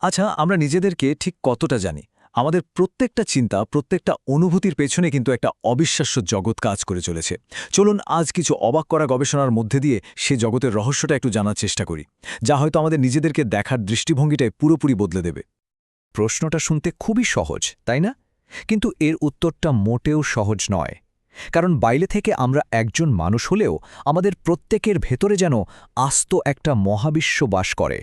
আচ্ছা, আমরা নিজেদেরকে ঠিক কতটা জানি? আমাদের প্রত্যেকটা চিন্তা, প্রত্যেকটা অনুভূতির পেছনে কিন্তু একটা অবিশ্বাস্য জগৎ কাজ করে চলেছে। চলুন আজ কিছু অবাক করা গবেষণার মধ্যে দিয়ে সে জগতের রহস্যটা একটু জানার চেষ্টা করি, যা হয়তো আমাদের নিজেদেরকে দেখার দৃষ্টিভঙ্গিটাই পুরোপুরি বদলে দেবে। প্রশ্নটা শুনতে খুবই সহজ, তাই না? কিন্তু এর উত্তরটা মোটেও সহজ নয়। কারণ বাইরে থেকে আমরা একজন মানুষ হলেও আমাদের প্রত্যেকের ভেতরে যেন আস্ত একটা মহাবিশ্ব বাস করে।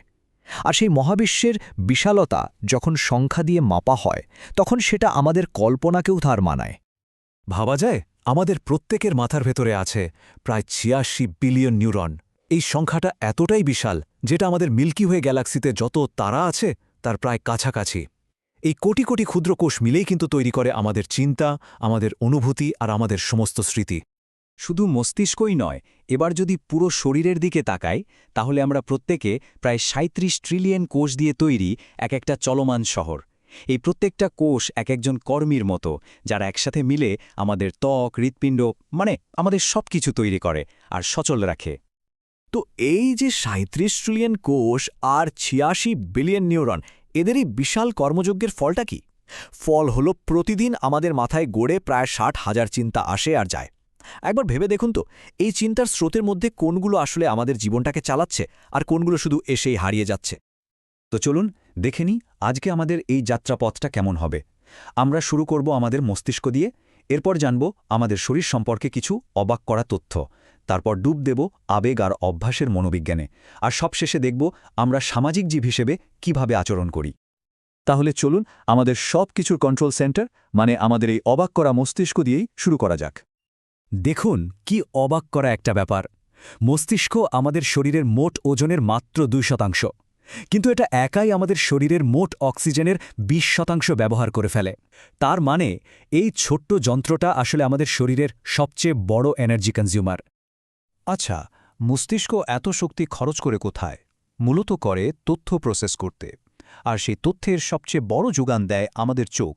আর সেই মহাবিশ্বের বিশালতা যখন সংখ্যা দিয়ে মাপা হয়, তখন সেটা আমাদের কল্পনাকেও ধার মানায়। ভাবা যায়, আমাদের প্রত্যেকের মাথার ভেতরে আছে প্রায় ৮৬ বিলিয়ন নিউরন। এই সংখ্যাটা এতটাই বিশাল, যেটা আমাদের মিল্কি ওয়ে গ্যালাক্সিতে যত তারা আছে তার প্রায় কাছাকাছি। এই কোটি কোটি ক্ষুদ্র কোষ মিলেই কিন্তু তৈরি করে আমাদের চিন্তা, আমাদের অনুভূতি আর আমাদের সমস্ত স্মৃতি। শুধু মস্তিষ্কই নয়, এবার যদি পুরো শরীরের দিকে তাকাই, তাহলে আমরা প্রত্যেকে প্রায় ৩৭ ট্রিলিয়ন কোষ দিয়ে তৈরি এক একটা চলমান শহর। এই প্রত্যেকটা কোষ এক একজন কর্মীর মতো, যারা একসাথে মিলে আমাদের ত্বক, হৃৎপিণ্ড, মানে আমাদের সবকিছু তৈরি করে আর সচল রাখে। তো এই যে ৩৭ ট্রিলিয়ন কোষ আর ৮৬ বিলিয়ন নিউরন, এদের এই বিশাল কর্মযজ্ঞের ফলটা কি? ফল হলো প্রতিদিন আমাদের মাথায় গড়ে প্রায় ৬০,০০০ চিন্তা আসে আর যায়। একবার ভেবে দেখুন তো, এই চিন্তার স্রোতের মধ্যে কোনগুলো আসলে আমাদের জীবনটাকে চালাচ্ছে আর কোনগুলো শুধু এসেই হারিয়ে যাচ্ছে। তো চলুন দেখে নিই আজকে আমাদের এই যাত্রাপথটা কেমন হবে। আমরা শুরু করব আমাদের মস্তিষ্ক দিয়ে, এরপর জানব আমাদের শরীর সম্পর্কে কিছু অবাক করা তথ্য, তারপর ডুব দেব আবেগ আর অভ্যাসের মনোবিজ্ঞানে, আর সবশেষে দেখব আমরা সামাজিক জীব হিসেবে কিভাবে আচরণ করি। তাহলে চলুন আমাদের সব কিছুর কন্ট্রোল সেন্টার, মানে আমাদের এই অবাক করা মস্তিষ্ক দিয়েই শুরু করা যাক। দেখুন কি অবাক করা একটা ব্যাপার। মস্তিষ্ক আমাদের শরীরের মোট ওজনের মাত্র ২%, কিন্তু এটা একাই আমাদের শরীরের মোট অক্সিজেনের ২০% ব্যবহার করে ফেলে। তার মানে এই ছোট্ট যন্ত্রটা আসলে আমাদের শরীরের সবচেয়ে বড় এনার্জি কনজিউমার। আচ্ছা, মস্তিষ্ক এত শক্তি খরচ করে কোথায়? মূলত করে তথ্য প্রসেস করতে। আর সেই তথ্যের সবচেয়ে বড় যোগান দেয় আমাদের চোখ।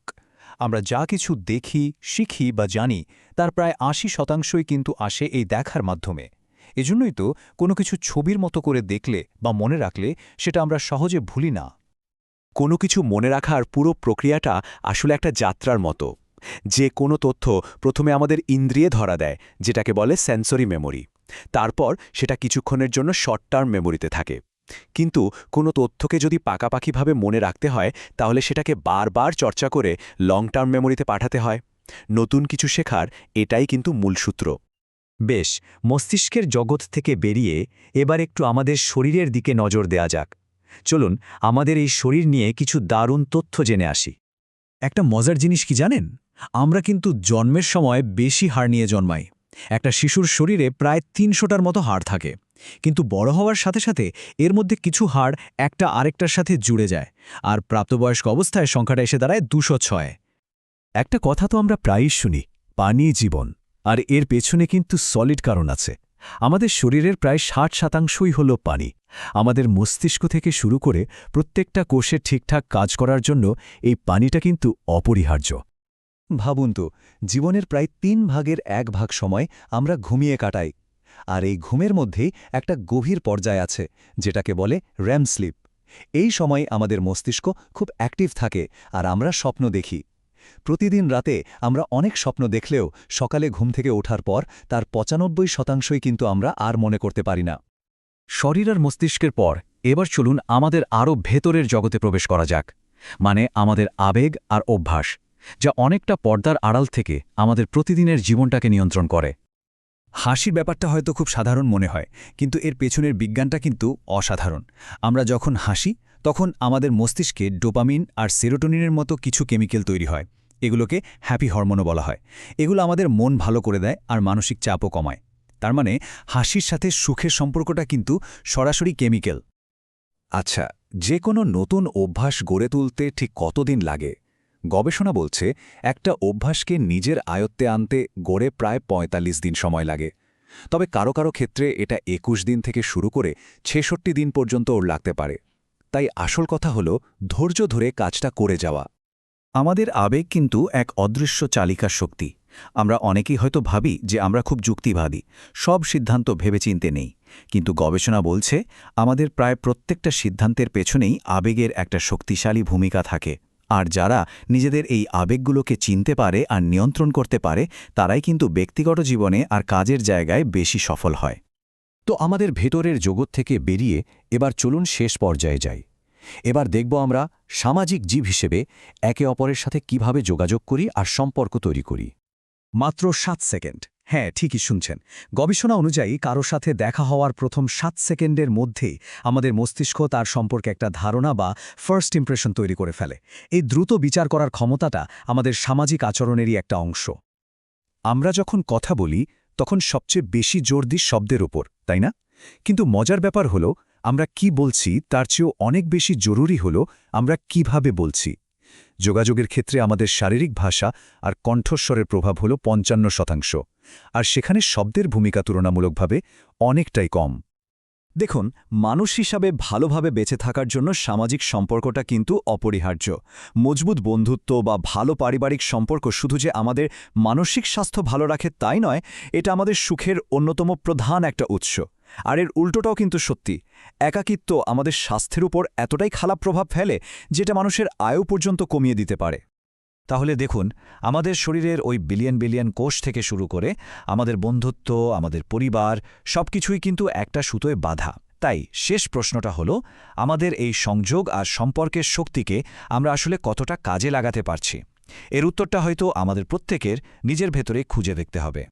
আমরা যা কিছু দেখি, শিখি বা জানি, তার প্রায় ৮০% কিন্তু আসে এই দেখার মাধ্যমে। এজন্যই তো কোনো কিছু ছবির মতো করে দেখলে বা মনে রাখলে সেটা আমরা সহজে ভুলি না। কোনো কিছু মনে রাখার পুরো প্রক্রিয়াটা আসলে একটা যাত্রার মতো। যে কোনো তথ্য প্রথমে আমাদের ইন্দ্রিয়ে ধরা দেয়, যেটাকে বলে সেন্সরি মেমোরি। তারপর সেটা কিছুক্ষণের জন্য শর্ট টার্ম মেমোরিতে থাকে। কিন্তু কোনো তথ্যকে যদি পাকাপাকিভাবে মনে রাখতে হয়, তাহলে সেটাকে বারবার চর্চা করে লং টার্ম মেমোরিতে পাঠাতে হয়। নতুন কিছু শেখার এটাই কিন্তু মূল সূত্র। বেশ, মস্তিষ্কের জগৎ থেকে বেরিয়ে এবার একটু আমাদের শরীরের দিকে নজর দেয়া যাক। চলুন আমাদের এই শরীর নিয়ে কিছু দারুণ তথ্য জেনে আসি। একটা মজার জিনিস কি জানেন? আমরা কিন্তু জন্মের সময় বেশি হাড় নিয়ে জন্মাই। একটা শিশুর শরীরে প্রায় ৩০০টার মতো হাড় থাকে। কিন্তু বড় হওয়ার সাথে সাথে এর মধ্যে কিছু হাড় একটা আরেকটার সাথে জুড়ে যায়, আর প্রাপ্তবয়স্ক অবস্থায় সংখ্যাটা এসে দাঁড়ায় ২০৬। একটা কথা তো আমরা প্রায়ই শুনি, পানি জীবন। আর এর পেছনে কিন্তু সলিড কারণ আছে। আমাদের শরীরের প্রায় ৬০%ই হল পানি। আমাদের মস্তিষ্ক থেকে শুরু করে প্রত্যেকটা কোষে ঠিকঠাক কাজ করার জন্য এই পানিটা কিন্তু অপরিহার্য। ভাবুন তো, জীবনের প্রায় 1/3 সময় আমরা ঘুমিয়ে কাটাই। আর এই ঘুমের মধ্যেই একটা গভীর পর্যায় আছে, যেটাকে বলে র্যাম স্লিপ। এই সময় আমাদের মস্তিষ্ক খুব অ্যাক্টিভ থাকে আর আমরা স্বপ্ন দেখি। প্রতিদিন রাতে আমরা অনেক স্বপ্ন দেখলেও সকালে ঘুম থেকে ওঠার পর তার ৯৫%ই কিন্তু আমরা আর মনে করতে পারি না। শরীর আর মস্তিষ্কের পর এবার চলুন আমাদের আরও ভেতরের জগতে প্রবেশ করা যাক, মানে আমাদের আবেগ আর অভ্যাস, যা অনেকটা পর্দার আড়াল থেকে আমাদের প্রতিদিনের জীবনটাকে নিয়ন্ত্রণ করে। হাসির ব্যাপারটা হয়তো খুব সাধারণ মনে হয়, কিন্তু এর পেছনের বিজ্ঞানটা কিন্তু অসাধারণ। আমরা যখন হাসি, তখন আমাদের মস্তিষ্কে ডোপামিন আর সেরোটোনিনের মতো কিছু কেমিক্যাল তৈরি হয়। এগুলোকে হ্যাপি হরমোনও বলা হয়। এগুলো আমাদের মন ভালো করে দেয় আর মানসিক চাপও কমায়। তার মানে হাসির সাথে সুখের সম্পর্কটা কিন্তু সরাসরি কেমিক্যাল। আচ্ছা, যে কোনো নতুন অভ্যাস গড়ে তুলতে ঠিক কতদিন লাগে? গবেষণা বলছে একটা অভ্যাসকে নিজের আয়ত্তে আনতে গড়ে প্রায় ৪৫ দিন সময় লাগে। তবে কারো কারো ক্ষেত্রে এটা ২১ দিন থেকে শুরু করে ৬৬ দিন পর্যন্ত ওর লাগতে পারে। তাই আসল কথা হলো ধৈর্য ধরে কাজটা করে যাওয়া। আমাদের আবেগ কিন্তু এক অদৃশ্য চালিকা শক্তি। আমরা অনেকেই হয়তো ভাবি যে আমরা খুব যুক্তিবাদী, সব সিদ্ধান্ত ভেবেচিন্তে নেই। কিন্তু গবেষণা বলছে আমাদের প্রায় প্রত্যেকটা সিদ্ধান্তের পেছনেই আবেগের একটা শক্তিশালী ভূমিকা থাকে আর যারা নিজেদের এই আবেগগুলোকে চিনতে পারে আর নিয়ন্ত্রণ করতে পারে তারাই কিন্তু ব্যক্তিগত জীবনে আর কাজের জায়গায় বেশি সফল হয়। তো আমাদের ভেতরের জগৎ থেকে বেরিয়ে এবার চলুন শেষ পর্যায়ে যাই। এবার দেখব আমরা সামাজিক জীব হিসেবে একে অপরের সাথে কিভাবে যোগাযোগ করি আর সম্পর্ক তৈরি করি। মাত্র 7 সেকেন্ড। হ্যাঁ, ঠিকই শুনছেন। গবেষণা অনুযায়ী কারো সাথে দেখা হওয়ার প্রথম 7 সেকেন্ডের মধ্যেই আমাদের মস্তিষ্ক তার সম্পর্কে একটা ধারণা বা ফার্স্ট ইমপ্রেশন তৈরি করে ফেলে। এই দ্রুত বিচার করার ক্ষমতাটা আমাদের সামাজিক আচরণেরই একটা অংশ। আমরা যখন কথা বলি তখন সবচেয়ে বেশি জোর দিই শব্দের ওপর, তাই না? কিন্তু মজার ব্যাপার হলো আমরা কি বলছি তার চেয়েও অনেক বেশি জরুরি হলো আমরা কিভাবে বলছি। যোগাযোগের ক্ষেত্রে আমাদের শারীরিক ভাষা আর কণ্ঠস্বরের প্রভাব হল ৫৫%, আর সেখানে শব্দের ভূমিকা তুলনামূলকভাবে অনেকটাই কম। দেখুন, মানুষ হিসাবে ভালোভাবে বেঁচে থাকার জন্য সামাজিক সম্পর্কটা কিন্তু অপরিহার্য। মজবুত বন্ধুত্ব বা ভালো পারিবারিক সম্পর্ক শুধু যে আমাদের মানসিক স্বাস্থ্য ভালো রাখে তাই নয়, এটা আমাদের সুখের অন্যতম প্রধান একটা উৎস। আর এর উল্টোটাও কিন্তু সত্যি। একাকিত্ব আমাদের স্বাস্থ্যের উপর এতটাই খারাপ প্রভাব ফেলে যেটা মানুষের আয়ু পর্যন্ত কমিয়ে দিতে পারে। তাহলে দেখুন, আমাদের শরীরের ওই বিলিয়ন বিলিয়ন কোষ থেকে শুরু করে আমাদের বন্ধুত্ব, আমাদের পরিবার সবকিছুই কিন্তু একটা সুতোয় বাঁধা। তাই শেষ প্রশ্নটা হলো, আমাদের এই সংযোগ আর সম্পর্কের শক্তিকে আমরা আসলে কতটা কাজে লাগাতে পারছি? এর উত্তরটা হয়তো আমাদের প্রত্যেকের নিজের ভেতরে খুঁজে দেখতে হবে।